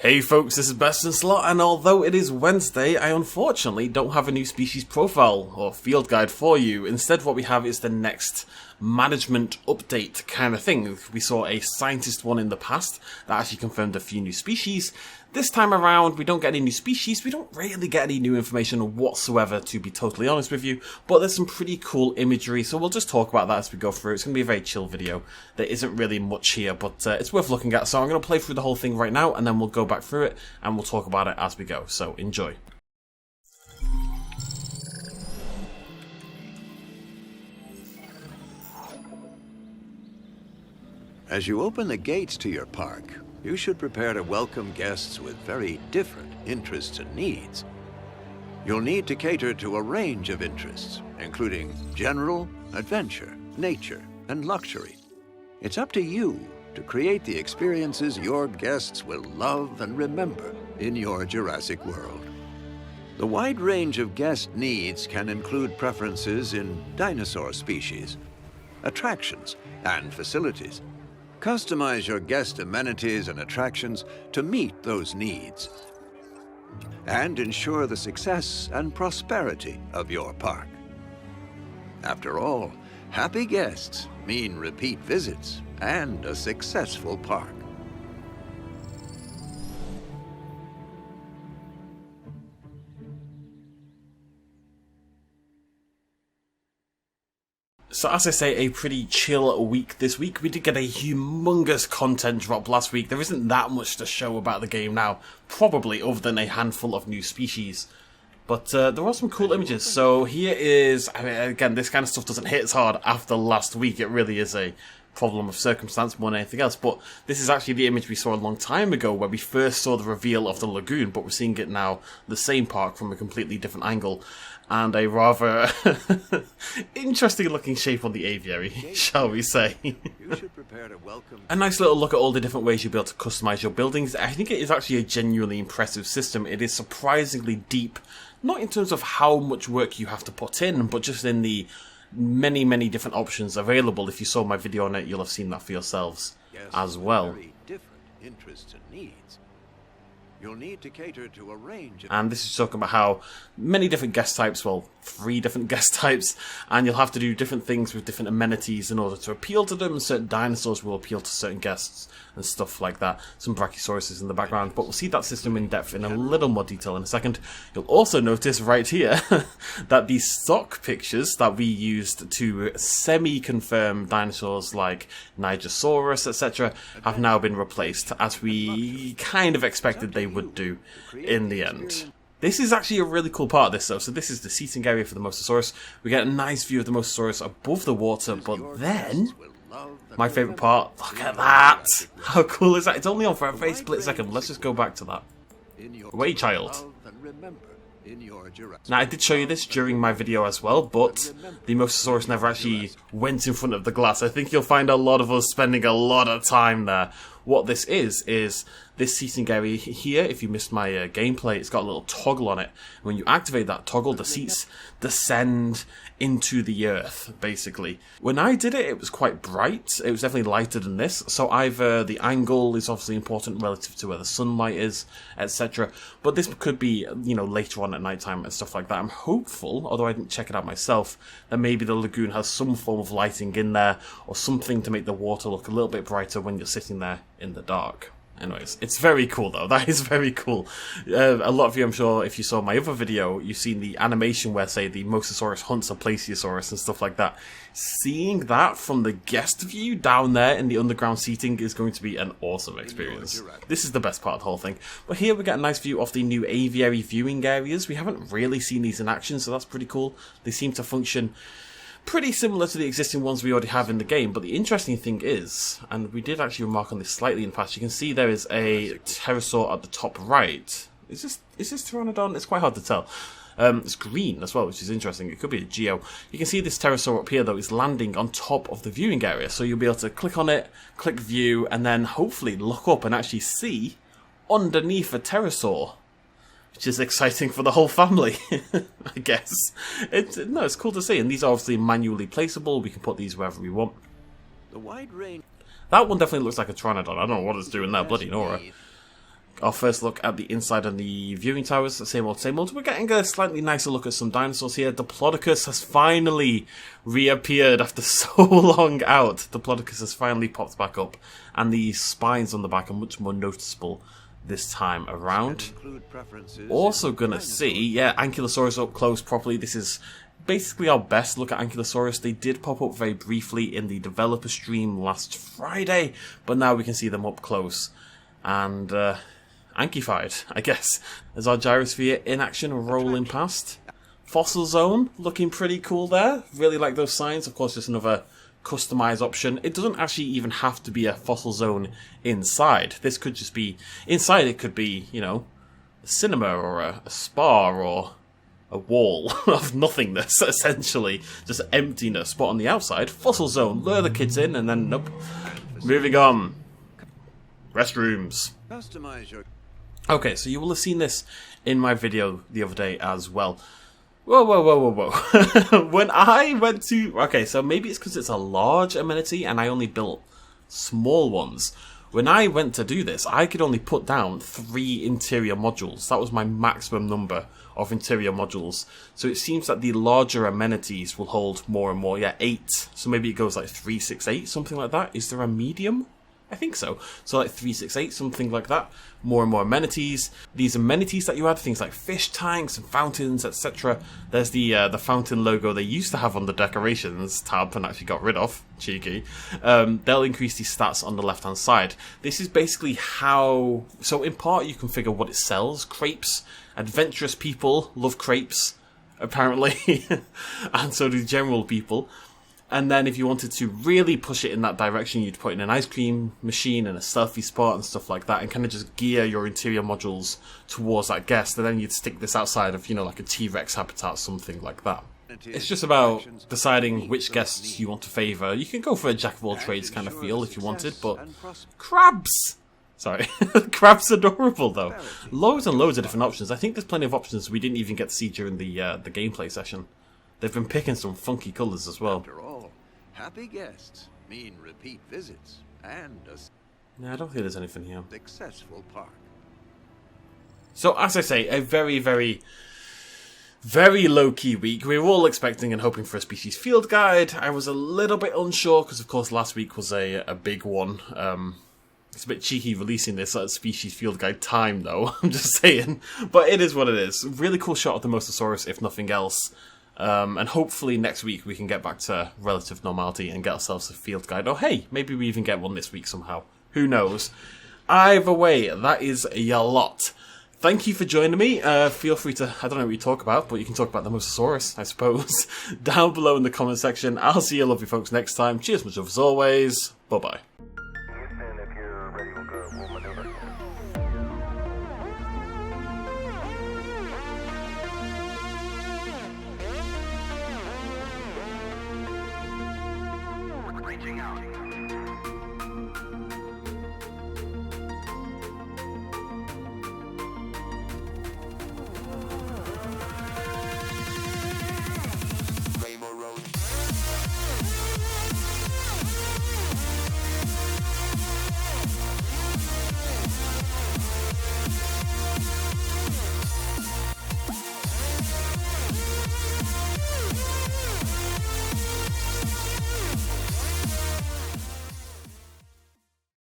Hey folks, this is BestInSlot, and although it is Wednesday, I unfortunately don't have a new species profile or field guide for you. Instead, what we have is the next management update kind of thing. We saw a scientist one in the past that actually confirmed a few new species. This time around, we don't get any new species, we don't really get any new information whatsoever, to be totally honest with you, but there's some pretty cool imagery, so we'll just talk about that as we go through. It's going to be a very chill video. There isn't really much here, but it's worth looking at, so I'm going to play through the whole thing right now, and then we'll go back through it, and we'll talk about it as we go, so enjoy. As you open the gates to your park, you should prepare to welcome guests with very different interests and needs. You'll need to cater to a range of interests, including general, adventure, nature, and luxury. It's up to you to create the experiences your guests will love and remember in your Jurassic World. The wide range of guest needs can include preferences in dinosaur species, attractions, and facilities. Customize your guest amenities and attractions to meet those needs and ensure the success and prosperity of your park. After all, happy guests mean repeat visits and a successful park. So as I say, a pretty chill week this week. We did get a humongous content drop last week. There isn't that much to show about the game now, probably other than a handful of new species. But there are some cool images. So here is, I mean, again, this kind of stuff doesn't hit as hard after last week. It really is a problem of circumstance more than anything else. But this is actually the image we saw a long time ago where we first saw the reveal of the lagoon, but we're seeing it now, the same park from a completely different angle. And a rather interesting looking shape on the aviary, shall we say. A nice little look at all the different ways you'll be able to customize your buildings. I think it is actually a genuinely impressive system. It is surprisingly deep, not in terms of how much work you have to put in, but just in the many different options available. If you saw my video on it, you'll have seen that for yourselves as well. You'll need to cater to a range of... And this is talking about how many different guest types, well, 3 different guest types, and you'll have to do different things with different amenities in order to appeal to them. Certain dinosaurs will appeal to certain guests and stuff like that. Some Brachiosauruses in the background, but we'll see that system in depth in a little more detail in a second. You'll also notice right here that the stock pictures that we used to semi-confirm dinosaurs like Nigersaurus, etc., have now been replaced, as we kind of expected they would do in the end. This is actually a really cool part of this though. So this is the seating area for the Mosasaurus. We get a nice view of the Mosasaurus above the water, but then my favourite part, look at that! How cool is that? It's only on for a very split second. Let's just go back to that. Away, child. Now, I did show you this during my video as well, but the Mosasaurus never actually went in front of the glass. I think you'll find a lot of us spending a lot of time there. What this is this seating area here. If you missed my gameplay, it's got a little toggle on it. When you activate that toggle, the seats descend into the earth, basically. When I did it, it was quite bright. It was definitely lighter than this. So either the angle is obviously important relative to where the sunlight is, etc. But this could be, you know, later on at nighttime and stuff like that. I'm hopeful, although I didn't check it out myself, that maybe the lagoon has some form of lighting in there or something to make the water look a little bit brighter when you're sitting there in the dark. Anyways, it's very cool though. That is very cool. A lot of you, I'm sure, if you saw my other video, you've seen the animation where, say, the Mosasaurus hunts a Plesiosaurus and stuff like that. Seeing that from the guest view down there in the underground seating is going to be an awesome experience. This is the best part of the whole thing. But here we get a nice view of the new aviary viewing areas. We haven't really seen these in action, so that's pretty cool. They seem to function pretty similar to the existing ones we already have in the game, but the interesting thing is, and we did actually remark on this slightly in the past, you can see there is a pterosaur at the top right. Is this Pteranodon? It's quite hard to tell. It's green as well, which is interesting. It could be a Geo. You can see this pterosaur up here, though, is landing on top of the viewing area, so you'll be able to click on it, click view, and then hopefully look up and actually see underneath a pterosaur. Which is exciting for the whole family, I guess. It's cool to see, and these are obviously manually placeable. We can put these wherever we want. The wide range. That one definitely looks like a Pteranodon. I don't know what it's doing there, bloody Nora. our first look at the inside of the viewing towers. Same old, same old. We're getting a slightly nicer look at some dinosaurs here. Diplodocus has finally reappeared after so long out. Diplodocus has finally popped back up, and the spines on the back are much more noticeable this time around. Also gonna see, yeah, Ankylosaurus up close properly. This is basically our best look at Ankylosaurus. They did pop up very briefly in the developer stream last Friday, but now we can see them up close and Ankyfied, I guess. There's our gyrosphere in action, rolling past. Fossil zone, looking pretty cool there. Really like those signs. Of course, just another customize option. It doesn't actually even have to be a fossil zone inside. This could just be inside. It could be, you know, a cinema or a spa or a wall of nothingness, essentially just emptiness. But on the outside, fossil zone, lure the kids in, and then nope. Moving on. Restrooms. Okay, so you will have seen this in my video the other day as well. Whoa, whoa, whoa, whoa, whoa. When I went to... Okay, so maybe it's because it's a large amenity and I only built small ones. When I went to do this, I could only put down 3 interior modules. That was my maximum number of interior modules. So it seems that the larger amenities will hold more and more. Yeah, 8. So maybe it goes like 3, 6, 8, something like that. Is there a medium? I think so. So like 3, 6, 8, something like that. More and more amenities. These amenities that you add, things like fish tanks and fountains, etc. There's the fountain logo they used to have on the decorations tab and actually got rid of. Cheeky. They'll increase the stats on the left hand side. This is basically how... So in part you can figure what it sells. Crepes. Adventurous people love crepes, apparently. And so do general people. And then if you wanted to really push it in that direction, you'd put in an ice cream machine and a selfie spot and stuff like that, and kind of just gear your interior modules towards that guest. And then you'd stick this outside of, you know, like a T-Rex habitat, something like that. It's just about deciding which guests you want to favour. You can go for a jack-of-all-trades kind of feel if you wanted, but crabs! Sorry. Crabs adorable, though. Loads and loads of different options. I think there's plenty of options we didn't even get to see during the gameplay session. They've been picking some funky colours as well. After all, happy guests mean repeat visits and a No, I don't think there's anything here. successful park. So, as I say, a very, very, very low-key week. We were all expecting and hoping for a species field guide. I was a little bit unsure because, of course, last week was a big one. It's a bit cheeky releasing this at species field guide time, though. I'm just saying. But it is what it is. Really cool shot of the Mosasaurus, if nothing else. And hopefully next week we can get back to relative normality and get ourselves a field guide. Or hey, maybe we even get one this week somehow. Who knows? Either way, that is a lot. Thank you for joining me. Feel free to, I don't know what you talk about, but you can talk about the Mosasaurus, I suppose, down below in the comment section. I'll see you lovely folks next time. Cheers much love as always. Bye-bye. Reaching out.